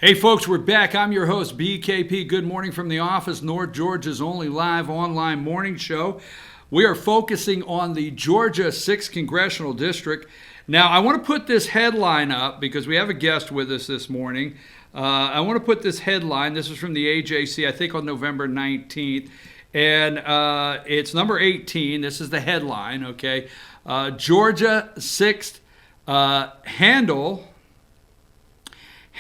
Hey folks, we're back. I'm your host, BKP. Good morning from the office, North Georgia's only live online morning show. We are focusing on the Georgia 6th Congressional District. Now, I want to put this headline up because we have a guest with us this morning. I want to put this headline. This is from the AJC, I think on November 19th. And it's number 18. This is the headline, okay? Georgia 6th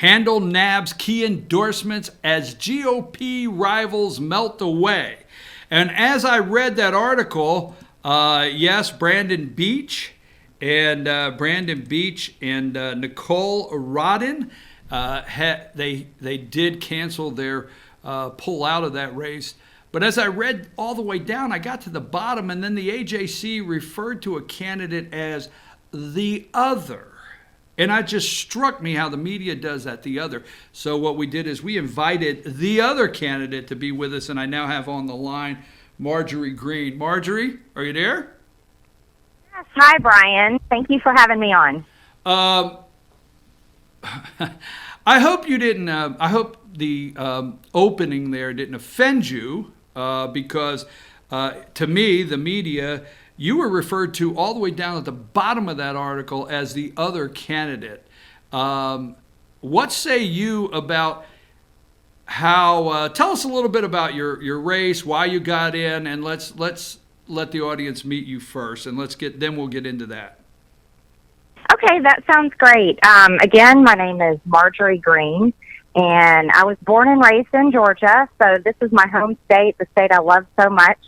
Handel nabs key endorsements as GOP rivals melt away. And as I read that article, yes, Brandon Beach and Nicole Rodden, they did cancel their pull out of that race. But as I read all the way down, I got to the bottom, and then the AJC referred to a candidate as the other. And it just struck me how the media does that, the other. So what we did is we invited the other candidate to be with us, and I now have on the line Marjorie Greene. Marjorie, are you there? Yes. Hi, Brian. Thank you for having me on. I hope you didn't. I hope the opening there didn't offend you, because to me, the media. You were referred to all the way down at the bottom of that article as the other candidate. What say you about how? Tell us a little bit about your race, why you got in, and let's let the audience meet you first, and then we'll get into that. Okay, that sounds great. Again, my name is Marjorie Greene, and I was born and raised in Georgia, so this is my home state, the state I love so much.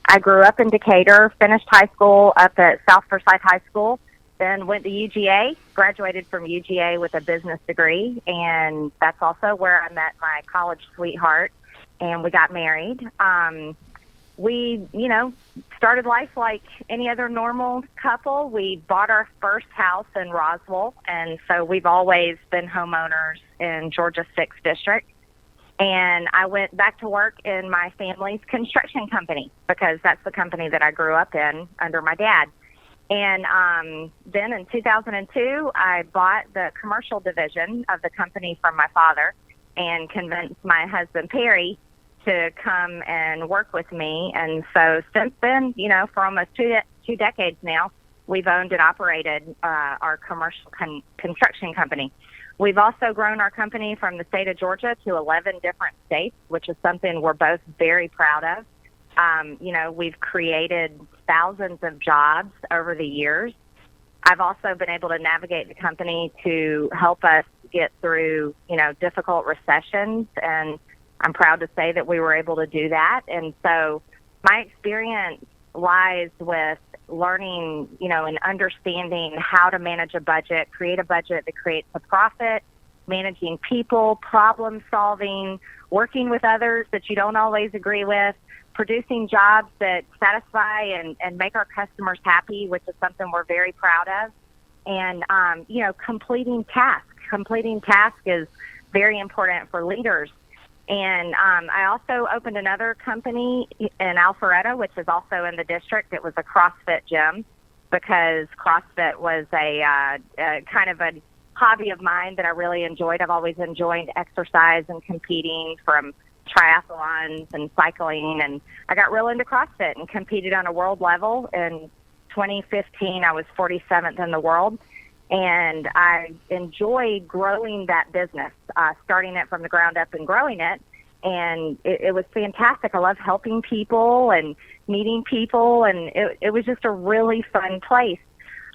I grew up in Decatur, finished high school up at South Forsyth High School, then went to UGA, graduated from UGA with a business degree, and that's also where I met my college sweetheart, and we got married. We, started life like any other normal couple. We bought our first house in Roswell, and so we've always been homeowners in Georgia 6th District. And I went back to work in my family's construction company because that's the company that I grew up in under my dad. And then in 2002, I bought the commercial division of the company from my father and convinced my husband, Perry, to come and work with me. And so since then, for almost two decades now, we've owned and operated our commercial construction company. We've also grown our company from the state of Georgia to 11 different states, which is something we're both very proud of. We've created thousands of jobs over the years. I've also been able to navigate the company to help us get through, difficult recessions, and I'm proud to say that we were able to do that. And so my experience lies with learning, and understanding how to manage a budget, create a budget that creates a profit, managing people, problem solving, working with others that you don't always agree with, producing jobs that satisfy and make our customers happy, which is something we're very proud of, and, completing tasks. Completing tasks is very important for leaders. And I also opened another company in Alpharetta, which is also in the district. It was a CrossFit gym because CrossFit was a kind of a hobby of mine that I really enjoyed. I've always enjoyed exercise and competing, from triathlons and cycling. And I got real into CrossFit and competed on a world level. In 2015, I was 47th in the world. And I enjoyed growing that business, starting it from the ground up and growing it. And it was fantastic. I love helping people and meeting people, and it was just a really fun place.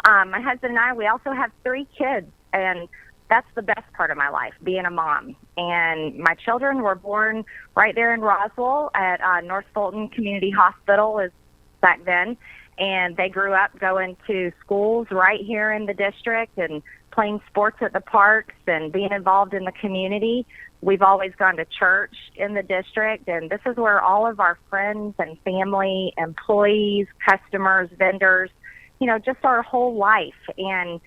My husband and I, we also have 3 kids, and that's the best part of my life, being a mom. And my children were born right there in Roswell at North Fulton Community Hospital back then. And they grew up going to schools right here in the district and playing sports at the parks and being involved in the community. We've always gone to church in the district, and this is where all of our friends and family, employees, customers, vendors, just our whole life. And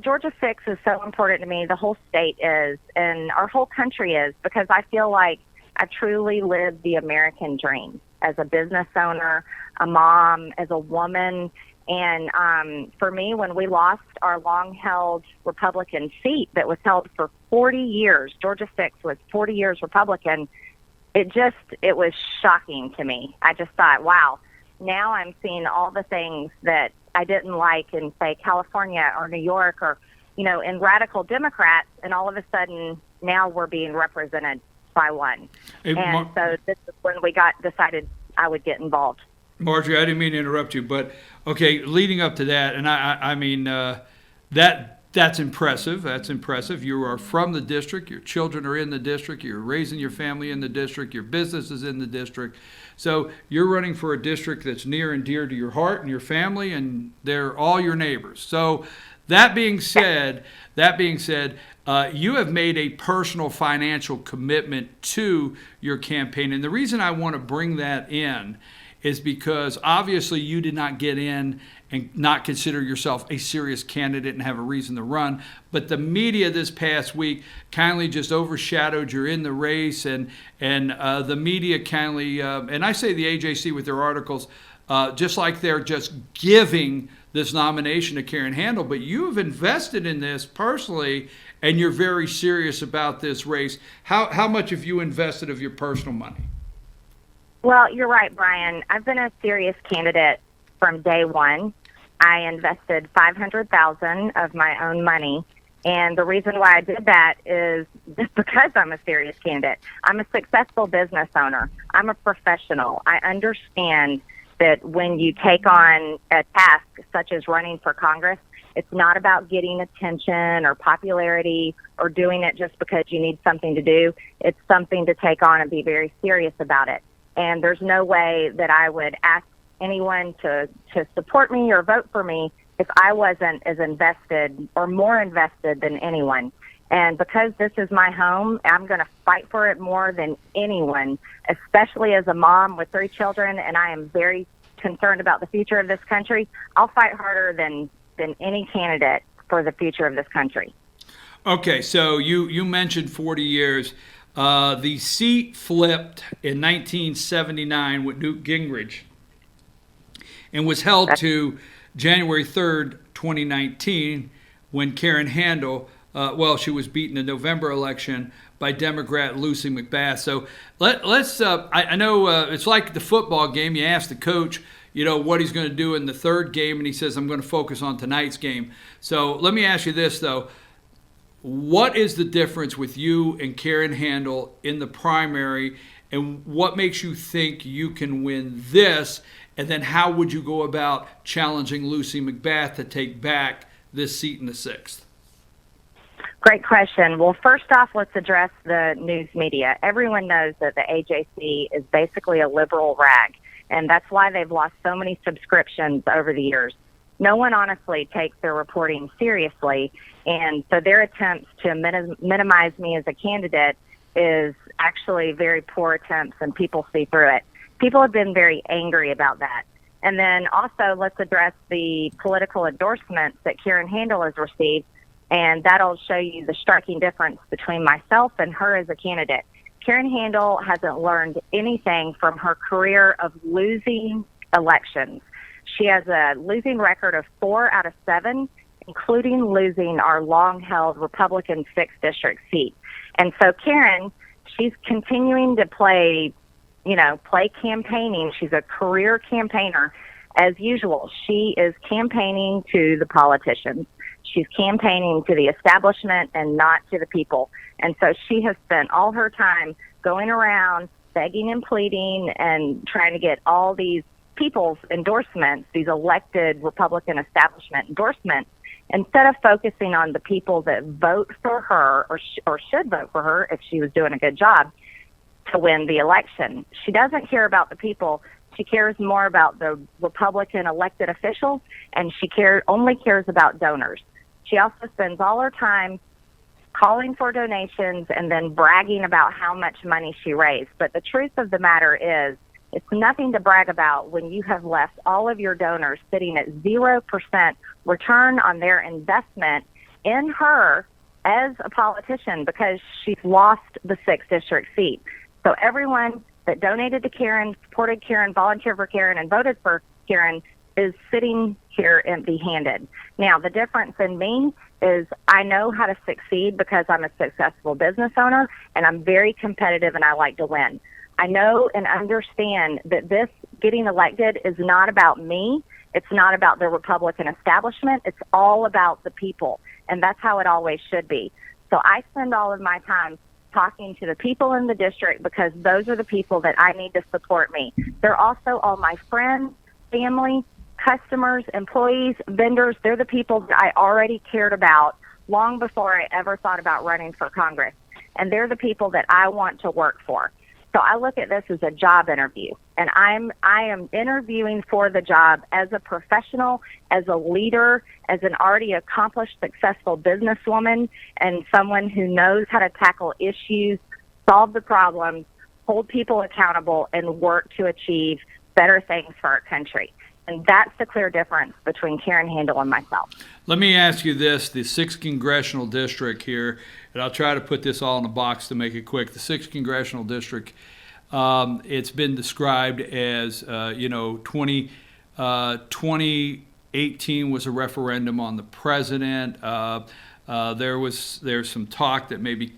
Georgia 6 is so important to me. The whole state is, and our whole country is, because I feel like I truly live the American dream as a business owner, a mom, as a woman, And for me, when we lost our long-held Republican seat that was held for 40 years, Georgia 6 was 40 years Republican, it was shocking to me. I just thought, wow, now I'm seeing all the things that I didn't like in, say, California or New York or, in radical Democrats, and all of a sudden now we're being represented by one. So this is when we decided I would get involved. Marjorie, I didn't mean to interrupt you, but okay, leading up to that, and I mean, that's impressive. That's impressive. You are from the district. Your children are in the district. You're raising your family in the district. Your business is in the district. So you're running for a district that's near and dear to your heart and your family, and they're all your neighbors. So that being said, you have made a personal financial commitment to your campaign. And the reason I want to bring that in is because obviously you did not get in and not consider yourself a serious candidate and have a reason to run. But the media this past week kindly just overshadowed you're in the race, and the media kindly, and I say the AJC with their articles, just like they're just giving this nomination to Karen Handel, but you've invested in this personally, and you're very serious about this race. How much have you invested of your personal money? Well, you're right, Brian. I've been a serious candidate from day one. I invested $500,000 of my own money, and the reason why I did that is just because I'm a serious candidate. I'm a successful business owner. I'm a professional. I understand that when you take on a task such as running for Congress, it's not about getting attention or popularity or doing it just because you need something to do. It's something to take on and be very serious about it. And there's no way that I would ask anyone to support me or vote for me if I wasn't as invested or more invested than anyone. And because this is my home, I'm going to fight for it more than anyone, especially as a mom with 3 children, and I am very concerned about the future of this country. I'll fight harder than any candidate for the future of this country. Okay, so you mentioned 40 years. The seat flipped in 1979 with Newt Gingrich and was held to January 3rd, 2019, when Karen Handel, she was beaten in the November election by Democrat Lucy McBath. So let's. I know it's like the football game. You ask the coach, what he's going to do in the third game, and he says, "I'm going to focus on tonight's game." So let me ask you this though. What is the difference with you and Karen Handel in the primary, and what makes you think you can win this? And then how would you go about challenging Lucy McBath to take back this seat in the 6th? Great question. Well, first off, let's address the news media. Everyone knows that the AJC is basically a liberal rag, and that's why they've lost so many subscriptions over the years. No one honestly takes their reporting seriously, and so their attempts to minimize me as a candidate is actually very poor attempts, and people see through it. People have been very angry about that. And then also let's address the political endorsements that Karen Handel has received, and that'll show you the striking difference between myself and her as a candidate. Karen Handel hasn't learned anything from her career of losing elections. She has a losing record of 4 out of 7, including losing our long-held Republican 6th district seat. And so Karen, she's continuing to play campaigning. She's a career campaigner. As usual, she is campaigning to the politicians. She's campaigning to the establishment and not to the people. And so she has spent all her time going around begging and pleading and trying to get all these people's endorsements, these elected Republican establishment endorsements, instead of focusing on the people that vote for her or should vote for her if she was doing a good job to win the election. She doesn't care about the people. She cares more about the Republican elected officials, and she only cares about donors. She also spends all her time calling for donations and then bragging about how much money she raised. But the truth of the matter is, it's nothing to brag about when you have left all of your donors sitting at 0% return on their investment in her as a politician because she's lost the 6th district seat. So everyone that donated to Karen, supported Karen, volunteered for Karen, and voted for Karen is sitting here empty-handed. Now, the difference in me is I know how to succeed because I'm a successful business owner, and I'm very competitive, and I like to win. I know and understand that this getting elected is not about me. It's not about the Republican establishment. It's all about the people, and that's how it always should be. So I spend all of my time talking to the people in the district because those are the people that I need to support me. They're also all my friends, family, customers, employees, vendors. They're the people that I already cared about long before I ever thought about running for Congress. And they're the people that I want to work for. So I look at this as a job interview, and I am interviewing for the job as a professional, as a leader, as an already accomplished, successful businesswoman, and someone who knows how to tackle issues, solve the problems, hold people accountable, and work to achieve better things for our country. And that's the clear difference between Karen Handel and myself. Let me ask you this, the 6th Congressional District here, and I'll try to put this all in a box to make it quick. The 6th Congressional District, it's been described as, 2018 was a referendum on the president. There's some talk that maybe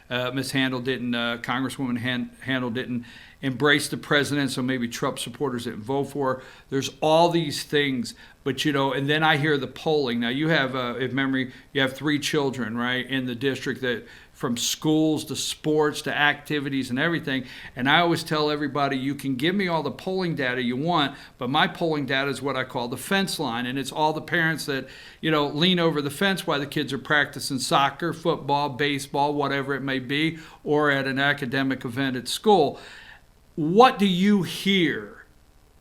Ms. Handel didn't, Congresswoman Handel didn't embrace the president, so maybe Trump supporters didn't vote for her. There's all these things, but and then I hear the polling. Now you have, you have 3 children, right, in the district, that from schools to sports to activities and everything. And I always tell everybody, you can give me all the polling data you want, but my polling data is what I call the fence line. And it's all the parents that, lean over the fence while the kids are practicing soccer, football, baseball, whatever it may be, or at an academic event at school. What do you hear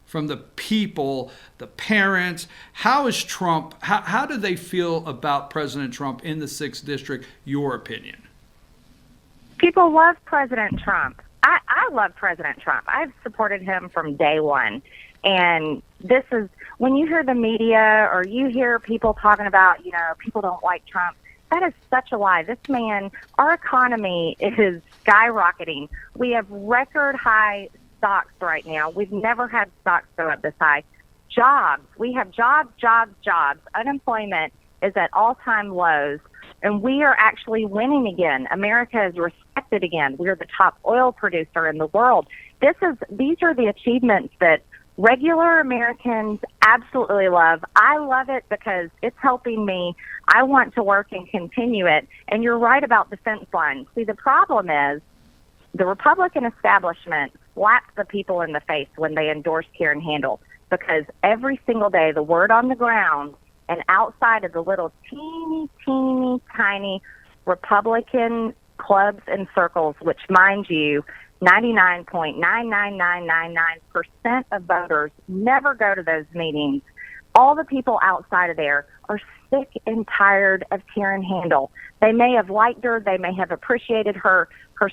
from the people, the parents? How is Trump, how do they feel about President Trump in the 6th District, your opinion? People love President Trump. I love President Trump. I've supported him from day one. And this is, when you hear the media or you hear people talking about, people don't like Trump, that is such a lie. This man, our economy is skyrocketing. We have record high stocks right now. We've never had stocks go up this high. Jobs. We have jobs. Unemployment is at all-time lows, and we are actually winning again. America is respected again. We're the top oil producer in the world. These are the achievements that regular Americans absolutely love. I love it because it's helping me. I want to work and continue it. And you're right about the fence line. See, the problem is the Republican establishment slapped the people in the face when they endorsed Karen Handel, because every single day the word on the ground and outside of the little teeny, tiny Republican clubs and circles, which, mind you, 99.99999% of voters never go to those meetings. All the people outside of there are sick and tired of Karen Handel. They may have liked her, they may have appreciated her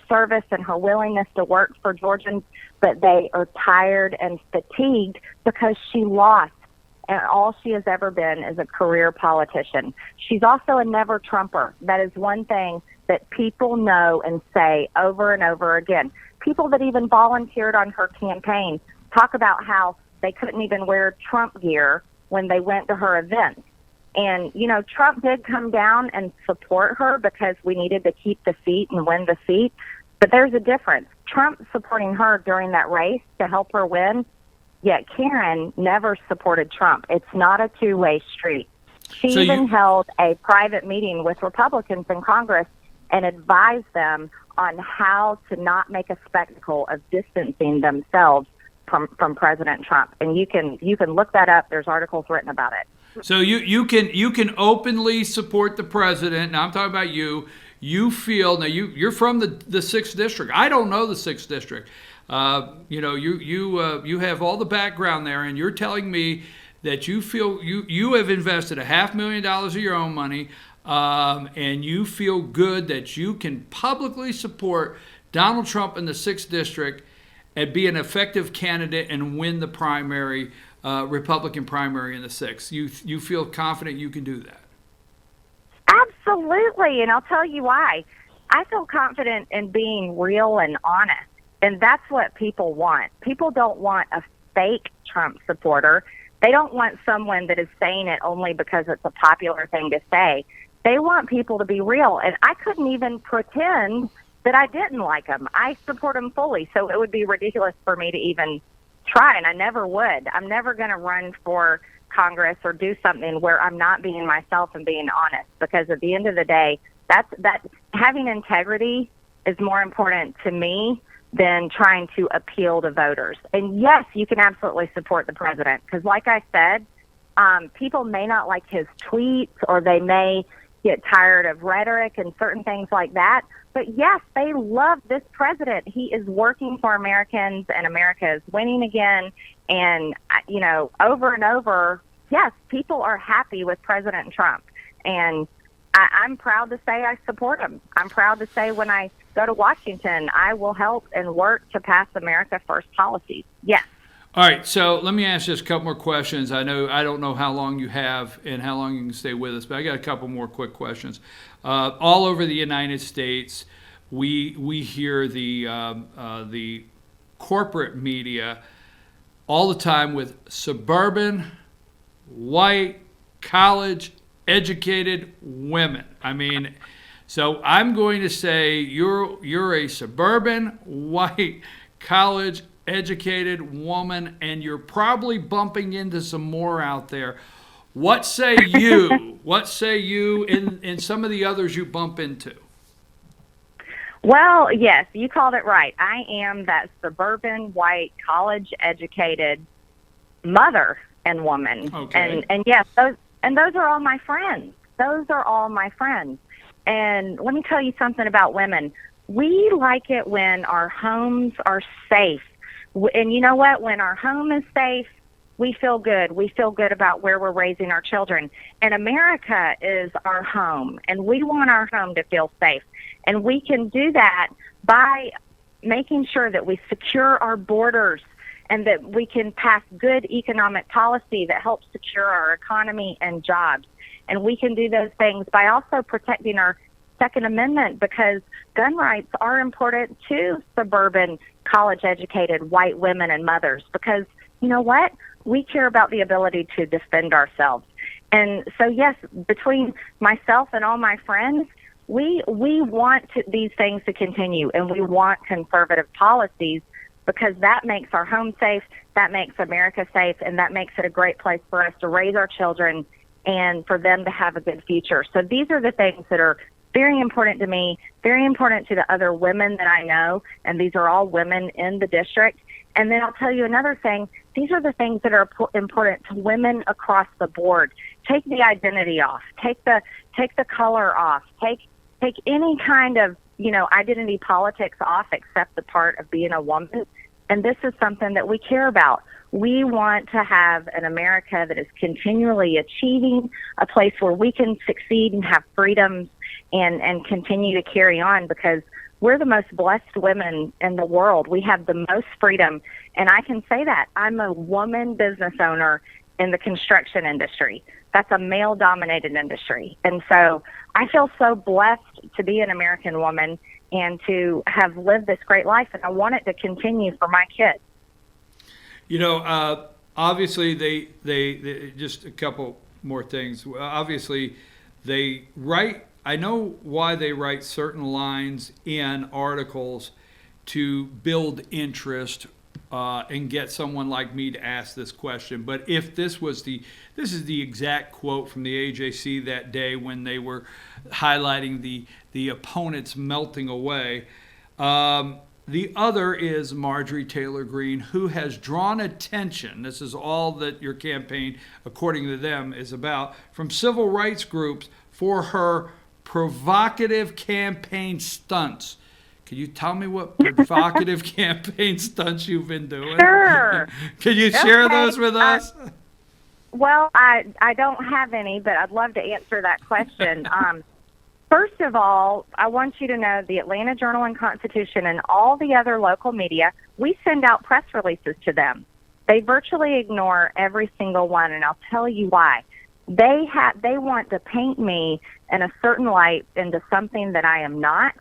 service and her willingness to work for Georgians, but they are tired and fatigued because she lost, and all she has ever been is a career politician. She's also a never Trumper. That is one thing that people know and say over and over again. People that even volunteered on her campaign talk about how they couldn't even wear Trump gear when they went to her events. And, Trump did come down and support her because we needed to keep the seat and win the seat. But there's a difference. Trump supporting her during that race to help her win, yet Karen never supported Trump. It's not a two-way street. She held a private meeting with Republicans in Congress and advised them on how to not make a spectacle of distancing themselves from President Trump. And you can look that up. There's articles written about it. So you can openly support the president. Now I'm talking about you. You feel, now you're from the 6th District. I don't know the 6th District. You have all the background there, and you're telling me that you feel you have invested $500,000 of your own money, and you feel good that you can publicly support Donald Trump in the 6th District and be an effective candidate and win the primary, Republican primary in the 6th. You feel confident you can do that? Absolutely, and I'll tell you why. I feel confident in being real and honest, and that's what people want. People don't want a fake Trump supporter. They don't want someone that is saying it only because it's a popular thing to say. They want people to be real. And I couldn't even pretend that I didn't like them. I support them fully. So it would be ridiculous for me to even try, and I never would. I'm never going to run for Congress or do something where I'm not being myself and being honest, because at the end of the day, that having integrity is more important to me than trying to appeal to voters. And yes, you can absolutely support the president, because like I said, people may not like his tweets, or they may get tired of rhetoric and certain things like that. But yes, they love this president. He is working for Americans, and America is winning again. And, you know, over and over, yes, people are happy with President Trump. And I'm proud to say I support him. I'm proud to say when I go to Washington, I will help and work to pass America First policies. Yes. All right, so let me ask just a couple more questions. I don't know how long you have and how long you can stay with us, but I got a couple more quick questions. All over the United States, we hear the corporate media all the time with suburban, white, college-educated women. I mean, so I'm going to say you're a suburban, white, college-educated woman, and you're probably bumping into some more out there. What say you? What say you in some of the others you bump into? Well, yes, you called it right. I am that suburban, white, college-educated mother and woman. Okay. And yes, those are all my friends. Those are all my friends. And let me tell you something about women. We like it when our homes are safe. And you know what? When our home is safe, we feel good. We feel good about where we're raising our children. And America is our home, and we want our home to feel safe. And we can do that by making sure that we secure our borders and that we can pass good economic policy that helps secure our economy and jobs. And we can do those things by also protecting our Second Amendment, because gun rights are important to suburban, college-educated white women and mothers, because you know what? We care about the ability to defend ourselves. And so, yes, between myself and all my friends, we want these things to continue, and we want conservative policies, because that makes our home safe, that makes America safe, and that makes it a great place for us to raise our children and for them to have a good future. So these are the things that are very important to me, very important to the other women that I know, and these are all women in the district. And then I'll tell you another thing. These are the things that are important to women across the board. Take the identity off. Take the color off. Take any kind of, identity politics off except the part of being a woman. And this is something that we care about. We want to have an America that is continually achieving, a place where we can succeed and have freedoms and continue to carry on, because we're the most blessed women in the world. We have the most freedom. And I can say that. I'm a woman business owner in the construction industry. That's a male-dominated industry. And so I feel so blessed to be an American woman and to have lived this great life, and I want it to continue for my kids. Obviously, they just a couple more things. Obviously, they write. I know why they write certain lines in articles to build interest and get someone like me to ask this question. But if this is the exact quote from the AJC that day when they were highlighting the opponents melting away. The other is Marjorie Taylor Greene, who has drawn attention. This is all that your campaign, according to them, is about, from civil rights groups for her provocative campaign stunts. Can you tell me what provocative campaign stunts you've been doing? Sure. Can you share those with us? Well, I don't have any, but I'd love to answer that question. First of all, I want you to know the Atlanta Journal and Constitution and all the other local media, we send out press releases to them. They virtually ignore every single one, and I'll tell you why. They want to paint me in a certain light into something that I am not,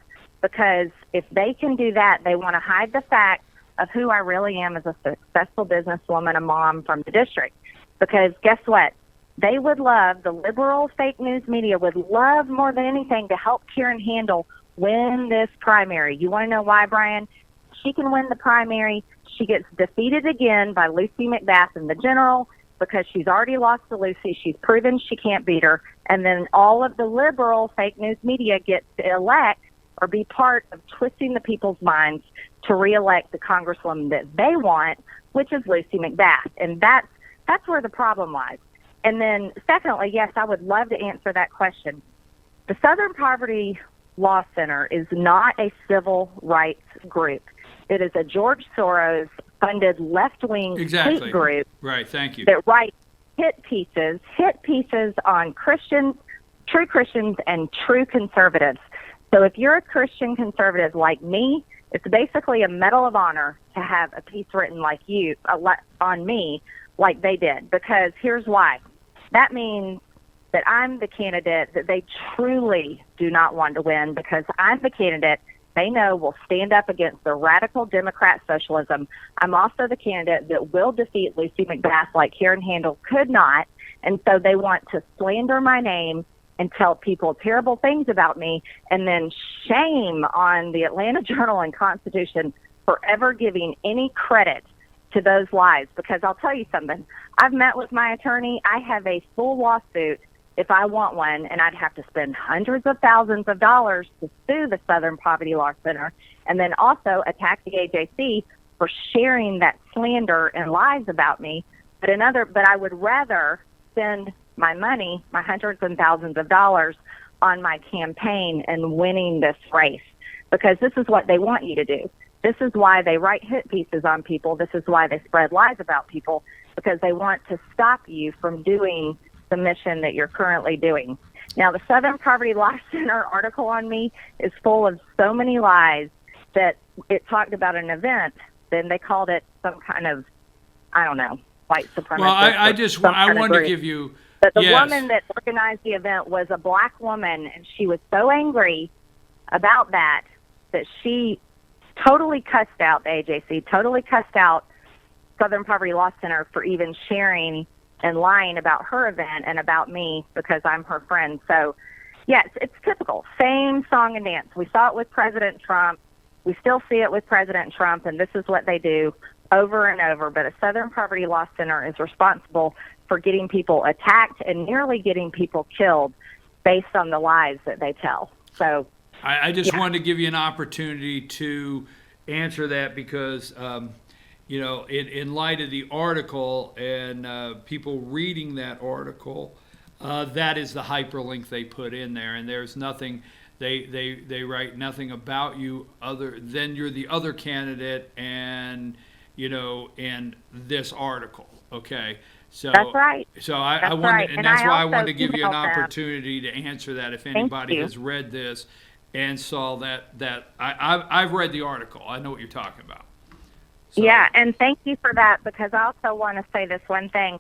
because if they can do that, they want to hide the fact of who I really am as a successful businesswoman, a mom from the district. because guess what? They would love, the liberal fake news media would love more than anything to help Karen Handel win this primary. You want to know why, Brian? She can win the primary. She gets defeated again by Lucy McBath in the general because she's already lost to Lucy. She's proven she can't beat her. And then all of the liberal fake news media gets to elect or be part of twisting the people's minds to reelect the congresswoman that they want, which is Lucy McBath. And that's where the problem lies. And then secondly, yes, I would love to answer that question. The Southern Poverty Law Center is not a civil rights group. It is a George Soros funded left-wing hate group. Right, thank you. That writes hit pieces on Christians, true Christians and true conservatives. So if you're a Christian conservative like me, it's basically a Medal of Honor to have a piece written like you, on me, like they did. Because here's why. That means that I'm the candidate that they truly do not want to win, because I'm the candidate they know will stand up against the radical Democrat socialism. I'm also the candidate that will defeat Lucy McBath like Karen Handel could not. And so they want to slander my name and tell people terrible things about me, and then shame on the Atlanta Journal and Constitution for ever giving any credit to those lies. Because I'll tell you something. I've met with my attorney. I have a full lawsuit if I want one, and I'd have to spend hundreds of thousands of dollars to sue the Southern Poverty Law Center, and then also attack the AJC for sharing that slander and lies about me. But I would rather spend my money, my hundreds and thousands of dollars, on my campaign and winning this race, because this is what they want you to do. This is why they write hit pieces on people. This is why they spread lies about people, because they want to stop you from doing the mission that you're currently doing. Now, the Southern Poverty Law Center article on me is full of so many lies that it talked about an event, then they called it some kind of, I don't know, white supremacist. Well, I wanted to give you... But the woman that organized the event was a black woman, and she was so angry about that she totally cussed out the AJC, totally cussed out Southern Poverty Law Center for even sharing and lying about her event and about me because I'm her friend. So, yes, it's typical. Same song and dance. We saw it with President Trump. We still see it with President Trump, and this is what they do over and over. But a Southern Poverty Law Center is responsible for getting people attacked and nearly getting people killed based on the lies that they tell. So I just wanted to give you an opportunity to answer that because, in light of the article and people reading that article, that is the hyperlink they put in there. And there's nothing, they write nothing about you other than you're the other candidate and this article. Okay. So that's right. So I wanted, right. And that's why I wanted to give you an opportunity to answer that. If anybody has read this and saw that I've read the article, I know what you're talking about. So. Yeah, and thank you for that, because I also want to say this one thing.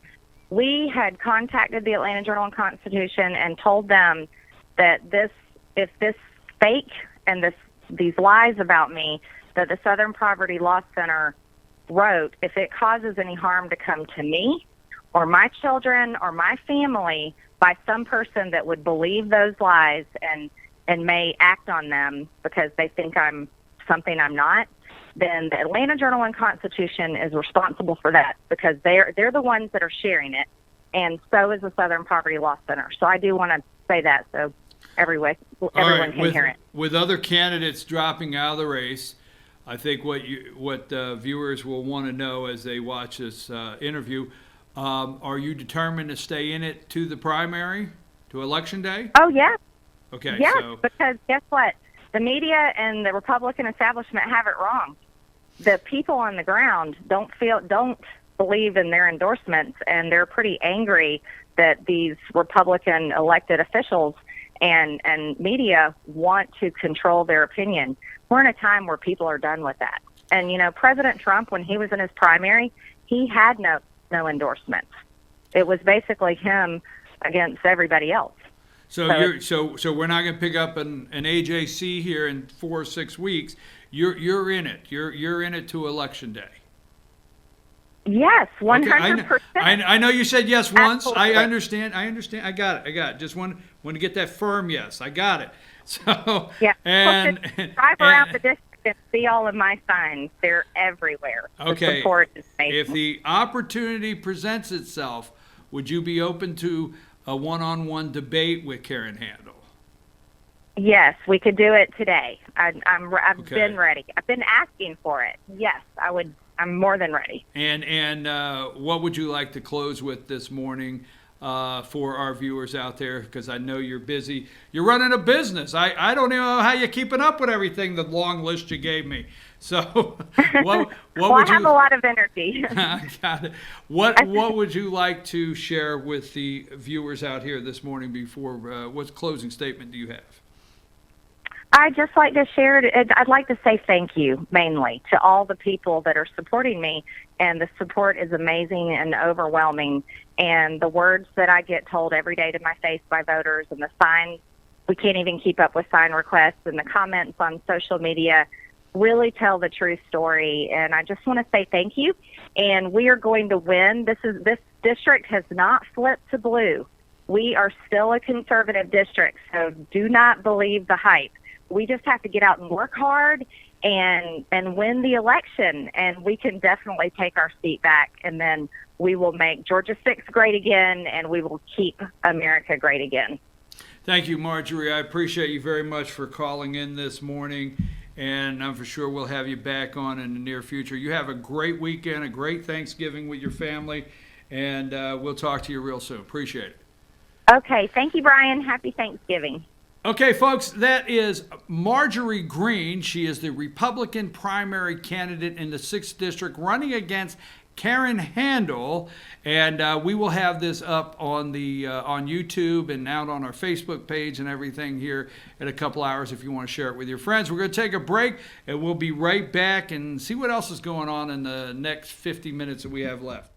We had contacted the Atlanta Journal and Constitution and told them that if this fake and these lies about me that the Southern Poverty Law Center wrote, if it causes any harm to come to me or my children or my family by some person that would believe those lies and may act on them because they think I'm something I'm not, then the Atlanta Journal and Constitution is responsible for that, because they're the ones that are sharing it, and so is the Southern Poverty Law Center. So I do want to say that so everyone can hear it. With other candidates dropping out of the race, I think what viewers will want to know as they watch this interview, are you determined to stay in it to the primary, to Election Day? Oh, yes. Okay. Yes, so. Because guess what? The media and the Republican establishment have it wrong. The people on the ground don't believe in their endorsements, and they're pretty angry that these Republican elected officials and media want to control their opinion. We're in a time where people are done with that. And, President Trump, when he was in his primary, he had no endorsements. It was basically him against everybody else. So we're not going to pick up an AJC here in 4 or 6 weeks. You're in it. You're in it to Election Day. Yes, Okay, 100%. I know you said yes once. Absolutely. I understand. I got it. Just want to get that firm yes. I got it. So, Yeah. and, Drive around and the district and see all of my signs. They're everywhere. okay, The support is amazing. if the opportunity presents itself, would you be open to a one-on-one debate with Karen Handel? Yes, we could do it today. I've Okay. been ready. I've been asking for it. Yes, I would. I'm more than ready. And what would you like to close with this morning for our viewers out there? Because I know you're busy. You're running a business. I don't know how you're keeping up with everything, the long list you gave me. So what Well, would I have you... a lot of energy. Got it. What would you like to share with the viewers out here this morning before, what closing statement do you have? I'd just like to share it. I'd like to say thank you mainly to all the people that are supporting me, and the support is amazing and overwhelming. And the words that I get told every day to my face by voters, and the signs, we can't even keep up with sign requests, and the comments on social media really tell the true story. And I just want to say thank you. And we are going to win. This district has not flipped to blue. We are still a conservative district, so do not believe the hype. We just have to get out and work hard and win the election, and we can definitely take our seat back, and then we will make Georgia 6 great again, and we will keep America great again. Thank you, Marjorie. I appreciate you very much for calling in this morning, and I'm for sure we'll have you back on in the near future. You have a great weekend, a great Thanksgiving with your family, and we'll talk to you real soon. Appreciate it. Okay. Thank you, Brian. Happy Thanksgiving. Okay, folks, that is Marjorie Greene. She is the Republican primary candidate in the 6th District running against Karen Handel, and we will have this up on the on YouTube and out on our Facebook page and everything here in a couple hours if you want to share it with your friends. We're going to take a break, and we'll be right back and see what else is going on in the next 50 minutes that we have left.